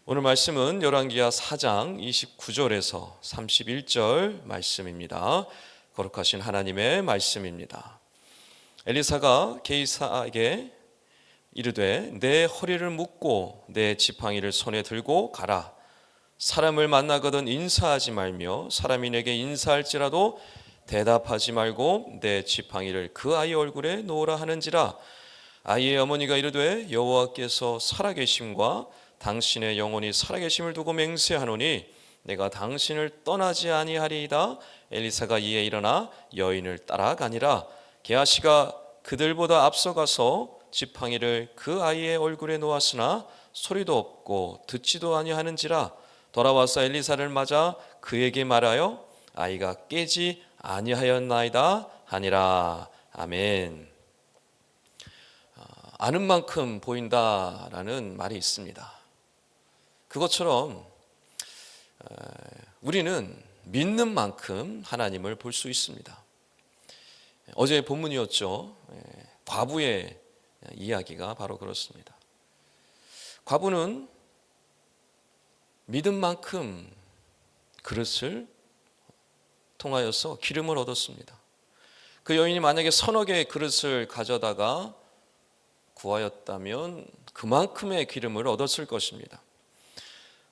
오늘 말씀은 열왕기하 4장 29절에서 31절 말씀입니다. 거룩하신 하나님의 말씀입니다. 엘리사가 게이사에게 이르되 내 허리를 묶고 내 지팡이를 손에 들고 가라. 사람을 만나거든 인사하지 말며 사람이 내게 인사할지라도 대답하지 말고 내 지팡이를 그 아이 얼굴에 놓으라 하는지라. 아이의 어머니가 이르되 여호와께서 살아계심과 당신의 영혼이 살아계심을 두고 맹세하노니 내가 당신을 떠나지 아니하리이다. 엘리사가 이에 일어나 여인을 따라가니라. 게하시가 그들보다 앞서가서 지팡이를 그 아이의 얼굴에 놓았으나 소리도 없고 듣지도 아니하는지라. 돌아와서 엘리사를 맞아 그에게 말하여 아이가 깨지 아니하였나이다 하니라. 아멘. 아는 만큼 보인다라는 말이 있습니다. 그것처럼 우리는 믿는 만큼 하나님을 볼 수 있습니다. 어제 본문이었죠. 과부의 이야기가 바로 그렇습니다. 과부는 믿은 만큼 그릇을 통하여서 기름을 얻었습니다. 그 여인이 만약에 서너 개의 그릇을 가져다가 구하였다면 그만큼의 기름을 얻었을 것입니다.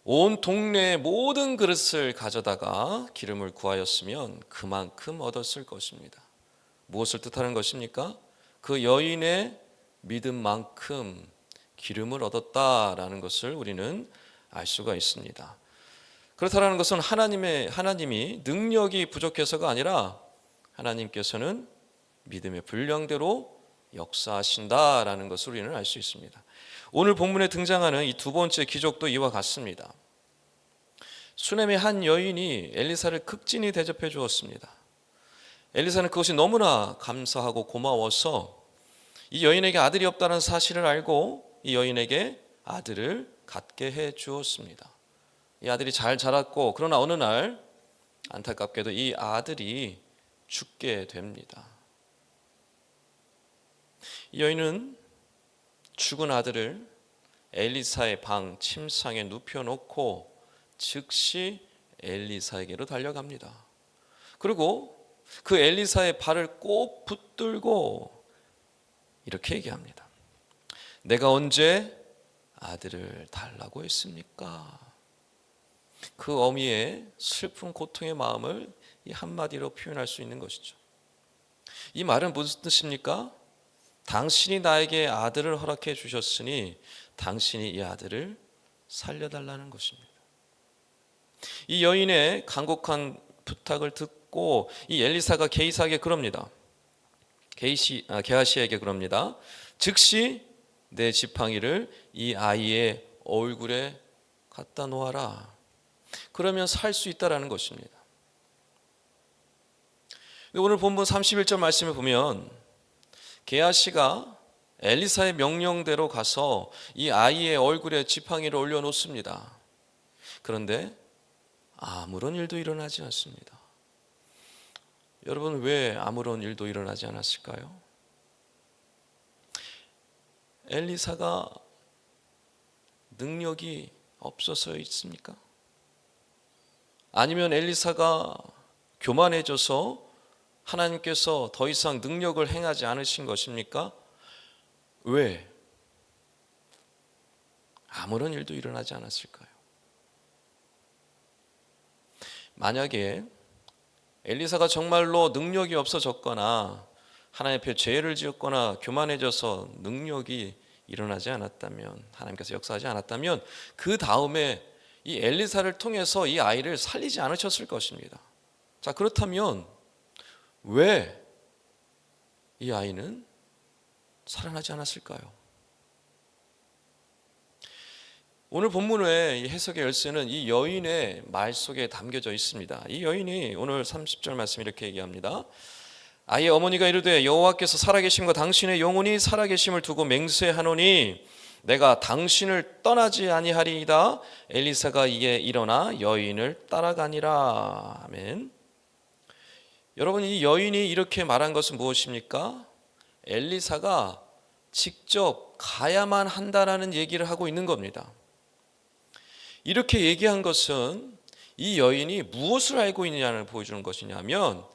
온 동네의 모든 그릇을 가져다가 기름을 구하였으면 그만큼 얻었을 것입니다. 무엇을 뜻하는 것입니까? 그 여인의 믿음만큼 기름을 얻었다라는 것을 우리는 알 수가 있습니다. 그렇다는 것은 하나님이 능력이 부족해서가 아니라 하나님께서는 믿음의 분량대로 역사하신다라는 것을 우리는 알 수 있습니다. 오늘 본문에 등장하는 이 두 번째 기적도 이와 같습니다. 수넴의 한 여인이 엘리사를 극진히 대접해 주었습니다. 엘리사는 그것이 너무나 감사하고 고마워서 이 여인에게 아들이 없다는 사실을 알고 이 여인에게 아들을 갖게 해 주었습니다. 이 아들이 잘 자랐고 그러나 어느 날 안타깝게도 이 아들이 죽게 됩니다. 이 여인은 죽은 아들을 엘리사의 방 침상에 눕혀놓고 즉시 엘리사에게로 달려갑니다. 그리고 그 엘리사의 발을 꼭 붙들고 이렇게 얘기합니다. 내가 언제 아들을 달라고 했습니까? 그 어미의 슬픈 고통의 마음을 이 한마디로 표현할 수 있는 것이죠. 이 말은 무슨 뜻입니까? 당신이 나에게 아들을 허락해 주셨으니 당신이 이 아들을 살려달라는 것입니다. 이 여인의 간곡한 부탁을 듣고 이 엘리사가 게하시에게 그럽니다. 게하시에게 그럽니다. 즉시 내 지팡이를 이 아이의 얼굴에 갖다 놓아라. 그러면 살 수 있다라는 것입니다. 오늘 본문 31절 말씀에 보면 게하시가 엘리사의 명령대로 가서 이 아이의 얼굴에 지팡이를 올려놓습니다. 그런데 아무런 일도 일어나지 않습니다. 여러분, 왜 아무런 일도 일어나지 않았을까요? 엘리사가 능력이 없어서 있습니까? 아니면 엘리사가 교만해져서 하나님께서 더 이상 능력을 행하지 않으신 것입니까? 왜 아무런 일도 일어나지 않았을까요? 만약에 엘리사가 정말로 능력이 없어졌거나 하나님 앞에 죄를 지었거나 교만해져서 능력이 일어나지 않았다면, 하나님께서 역사하지 않았다면 그 다음에 이 엘리사를 통해서 이 아이를 살리지 않으셨을 것입니다. 자, 그렇다면 왜 이 아이는 살아나지 않았을까요? 오늘 본문의 해석의 열쇠는 이 여인의 말 속에 담겨져 있습니다. 이 여인이 오늘 30절 말씀 이렇게 얘기합니다. 아이의 어머니가 이르되 여호와께서 살아계심과 당신의 영혼이 살아계심을 두고 맹세하노니 내가 당신을 떠나지 아니하리이다. 엘리사가 이에 일어나 여인을 따라가니라. 아멘. 여러분, 이 여인이 이렇게 말한 것은 무엇입니까? 엘리사가 직접 가야만 한다라는 얘기를 하고 있는 겁니다. 이렇게 얘기한 것은 이 여인이 무엇을 알고 있느냐를 보여주는 것이냐면,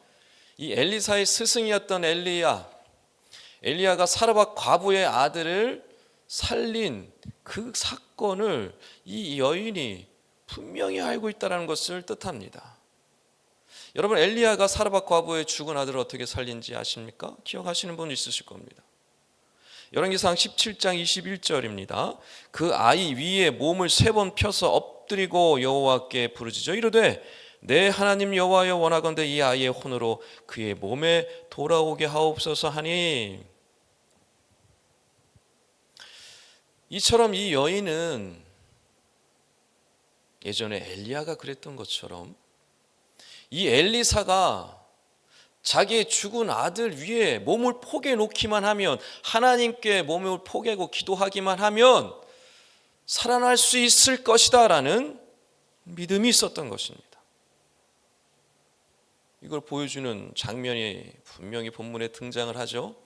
이 엘리사의 스승이었던 엘리야가 사르밧 과부의 아들을 살린 그 사건을 이 여인이 분명히 알고 있다는 것을 뜻합니다. 여러분, 엘리야가 사르밧 과부의 죽은 아들을 어떻게 살린지 아십니까? 기억하시는 분 있으실 겁니다. 열왕기상 17장 21절입니다. 그 아이 위에 몸을 3번 펴서 엎드리고 여호와께 부르짖어 이르되 내 하나님 여호와여 원하건대 이 아이의 혼으로 그의 몸에 돌아오게 하옵소서 하니, 이처럼 이 여인은 예전에 엘리야가 그랬던 것처럼 이 엘리사가 자기의 죽은 아들 위에 몸을 포개 놓기만 하면, 하나님께 몸을 포개고 기도하기만 하면 살아날 수 있을 것이다 라는 믿음이 있었던 것입니다. 이걸 보여주는 장면이 분명히 본문에 등장을 하죠.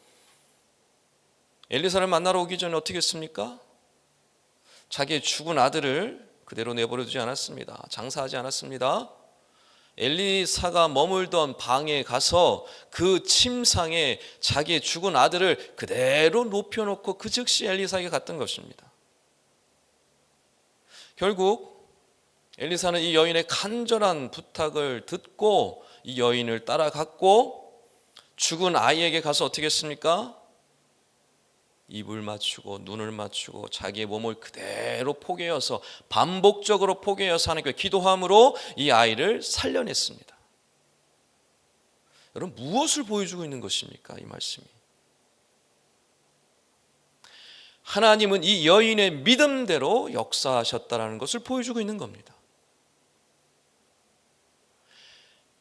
엘리사를 만나러 오기 전에 어떻게 했습니까? 자기의 죽은 아들을 그대로 내버려 두지 않았습니다. 장사하지 않았습니다. 엘리사가 머물던 방에 가서 그 침상에 자기의 죽은 아들을 그대로 눕혀놓고 그 즉시 엘리사에게 갔던 것입니다. 결국 엘리사는 이 여인의 간절한 부탁을 듣고 이 여인을 따라갔고, 죽은 아이에게 가서 어떻게 했습니까? 입을 맞추고 눈을 맞추고 자기의 몸을 그대로 포개어서, 반복적으로 포개어서 하나님께 기도함으로 이 아이를 살려냈습니다. 여러분, 무엇을 보여주고 있는 것입니까? 이 말씀이. 하나님은 이 여인의 믿음대로 역사하셨다는 것을 보여주고 있는 겁니다.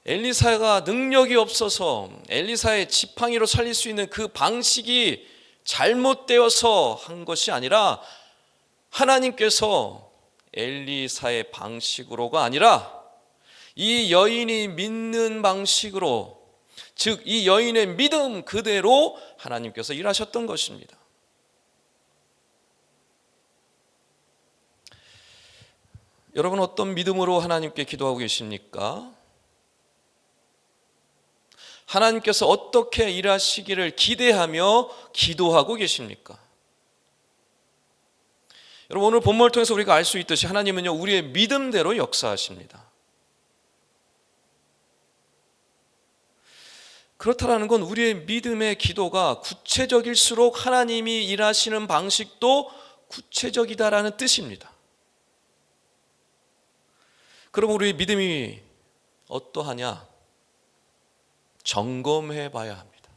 엘리사가 능력이 없어서 엘리사의 지팡이로 살릴 수 있는 그 방식이 잘못되어서 한 것이 아니라, 하나님께서 엘리사의 방식으로가 아니라 이 여인이 믿는 방식으로, 즉 이 여인의 믿음 그대로 하나님께서 일하셨던 것입니다. 여러분, 어떤 믿음으로 하나님께 기도하고 계십니까? 하나님께서 어떻게 일하시기를 기대하며 기도하고 계십니까? 여러분, 오늘 본문을 통해서 우리가 알 수 있듯이 하나님은요, 우리의 믿음대로 역사하십니다. 그렇다라는 건 우리의 믿음의 기도가 구체적일수록 하나님이 일하시는 방식도 구체적이다라는 뜻입니다. 그럼 우리의 믿음이 어떠하냐? 점검해 봐야 합니다.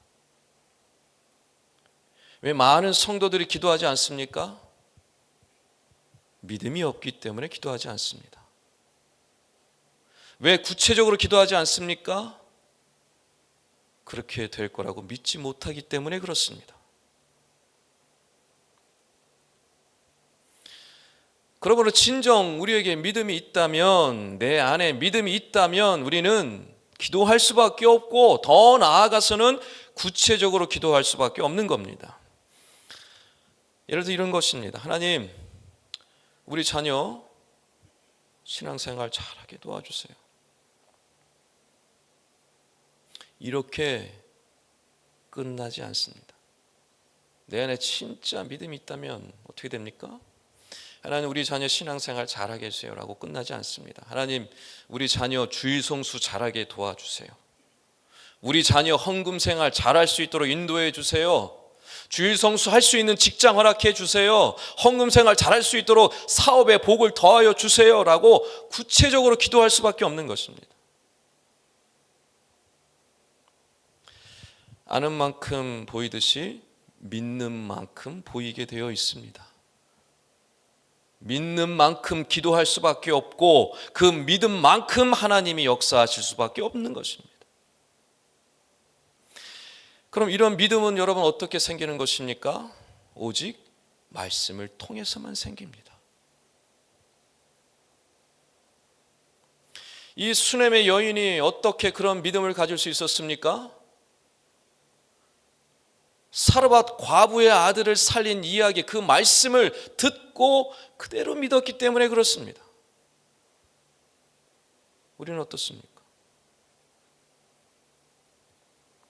왜 많은 성도들이 기도하지 않습니까? 믿음이 없기 때문에 기도하지 않습니다. 왜 구체적으로 기도하지 않습니까? 그렇게 될 거라고 믿지 못하기 때문에 그렇습니다. 그러므로 진정 우리에게 믿음이 있다면, 내 안에 믿음이 있다면 우리는 기도할 수밖에 없고, 더 나아가서는 구체적으로 기도할 수밖에 없는 겁니다. 예를 들어 이런 것입니다. 하나님, 우리 자녀 신앙생활 잘하게 도와주세요. 이렇게 끝나지 않습니다. 내 안에 진짜 믿음이 있다면 어떻게 됩니까? 하나님, 우리 자녀 신앙생활 잘하게 해주세요 라고 끝나지 않습니다. 하나님, 우리 자녀 주일성수 잘하게 도와주세요. 우리 자녀 헌금생활 잘할 수 있도록 인도해 주세요. 주일성수 할 수 있는 직장 허락해 주세요. 헌금생활 잘할 수 있도록 사업에 복을 더하여 주세요 라고 구체적으로 기도할 수밖에 없는 것입니다. 아는 만큼 보이듯이 믿는 만큼 보이게 되어 있습니다. 믿는 만큼 기도할 수밖에 없고, 그 믿음만큼 하나님이 역사하실 수밖에 없는 것입니다. 그럼 이런 믿음은 여러분 어떻게 생기는 것입니까? 오직 말씀을 통해서만 생깁니다. 이 수넴의 여인이 어떻게 그런 믿음을 가질 수 있었습니까? 사르밧 과부의 아들을 살린 이야기, 그 말씀을 듣고 그대로 믿었기 때문에 그렇습니다. 우리는 어떻습니까?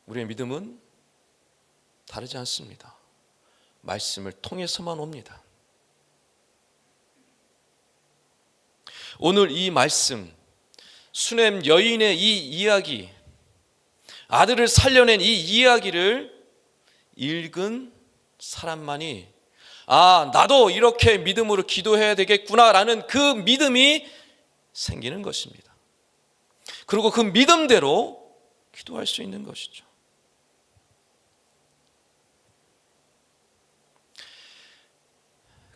우리의 믿음은 다르지 않습니다. 말씀을 통해서만 옵니다. 오늘 이 말씀, 수넴 여인의 이 이야기, 아들을 살려낸 이 이야기를 읽은 사람만이 나도 이렇게 믿음으로 기도해야 되겠구나라는 그 믿음이 생기는 것입니다. 그리고 그 믿음대로 기도할 수 있는 것이죠.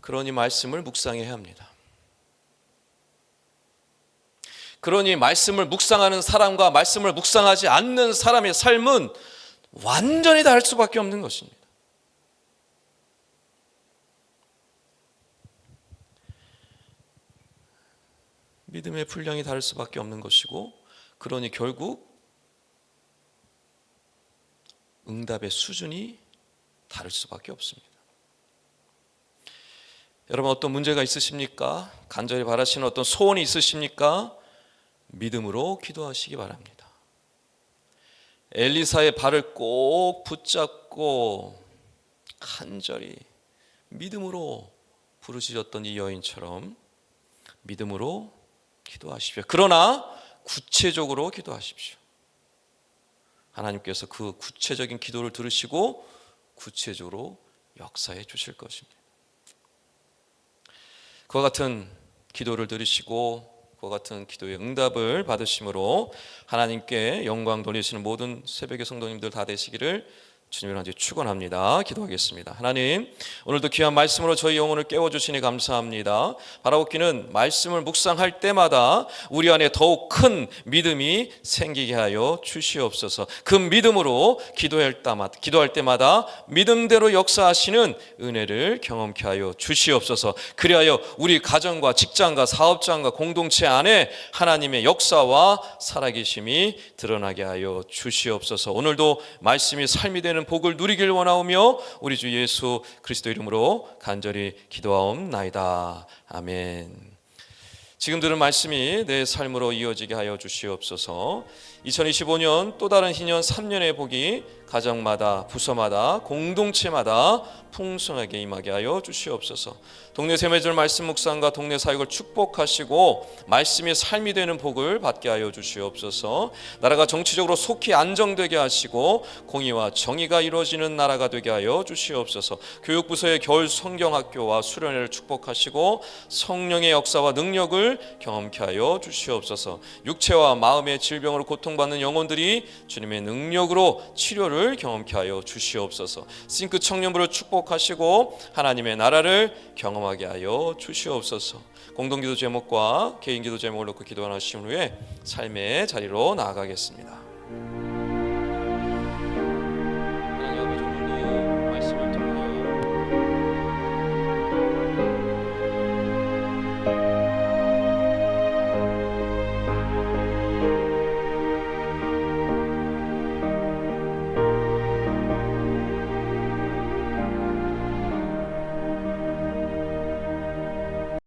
그러니 말씀을 묵상해야 합니다. 그러니 말씀을 묵상하는 사람과 말씀을 묵상하지 않는 사람의 삶은 완전히 다를 수밖에 없는 것입니다. 믿음의 분량이 다를 수밖에 없는 것이고, 그러니 결국 응답의 수준이 다를 수밖에 없습니다. 여러분, 어떤 문제가 있으십니까? 간절히 바라시는 어떤 소원이 있으십니까? 믿음으로 기도하시기 바랍니다. 엘리사의 발을 꼭 붙잡고 간절히 믿음으로 부르짖었던 이 여인처럼 믿음으로 기도하십시오. 그러나 구체적으로 기도하십시오. 하나님께서 그 구체적인 기도를 들으시고 구체적으로 역사해 주실 것입니다. 그와 같은 기도를 들으시고 그와 같은 기도의 응답을 받으심으로 하나님께 영광 돌리시는 모든 새벽의 성도님들 다 되시기를 주님을 한지 축원합니다. 기도하겠습니다. 하나님, 오늘도 귀한 말씀으로 저희 영혼을 깨워주시니 감사합니다. 바라옵기는 말씀을 묵상할 때마다 우리 안에 더욱 큰 믿음이 생기게 하여 주시옵소서. 그 믿음으로 기도할 때마다 믿음대로 역사하시는 은혜를 경험케 하여 주시옵소서. 그리하여 우리 가정과 직장과 사업장과 공동체 안에 하나님의 역사와 살아계심이 드러나게 하여 주시옵소서. 오늘도 말씀이 삶이 되는 복을 누리길 원하오며 우리 주 예수 그리스도 이름으로 간절히 기도하옵나이다. 아멘. 지금 들은 말씀이 내 삶으로 이어지게 하여 주시옵소서. 2025년 또 다른 희년 3년의 복이 가정마다 부서마다 공동체마다 풍성하게 임하게 하여 주시옵소서. 동네 세매절 말씀 묵상과 동네 사역을 축복하시고 말씀이 삶이 되는 복을 받게 하여 주시옵소서. 나라가 정치적으로 속히 안정되게 하시고 공의와 정의가 이루어지는 나라가 되게 하여 주시옵소서. 교육부서의 겨울 성경학교와 수련회를 축복하시고 성령의 역사와 능력을 경험케 하여 주시옵소서. 육체와 마음의 질병으로 고통받는 영혼들이 주님의 능력으로 치료를 경험케 하여 주시옵소서. 싱크 청년부를 축복하시고 하나님의 나라를 경험하게 하여 주시옵소서. 공동기도 제목과 개인기도 제목을 놓고 기도하신 후에 삶의 자리로 나아가겠습니다.